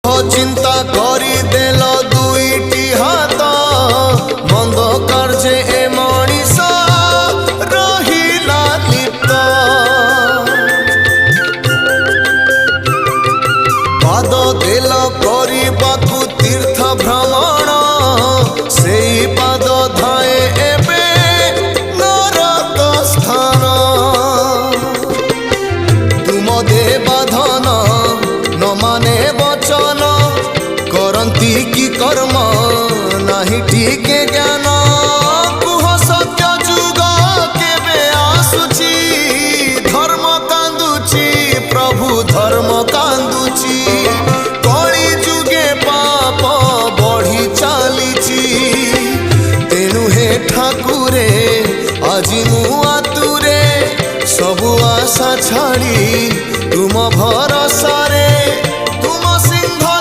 चिंता करी देल दुईटी हाथ मंद कार्य ए मनीष रहिला लिप्त पाद देल करबाकू तीर्थ भ्रमण से पाद धाए एबे नरक स्थान तुम देवाधन न माने वचन करती की कर्म नहीं ठीक ज्ञान कुह सत्य जुग केबे आसुची धर्म कांदुची प्रभु धर्म कांदुची कली जुगे पाप बढ़ी चलीची तेणु हे ठाकुरे আজি मु आतुरे सबु आशा छाड़ी तुम भर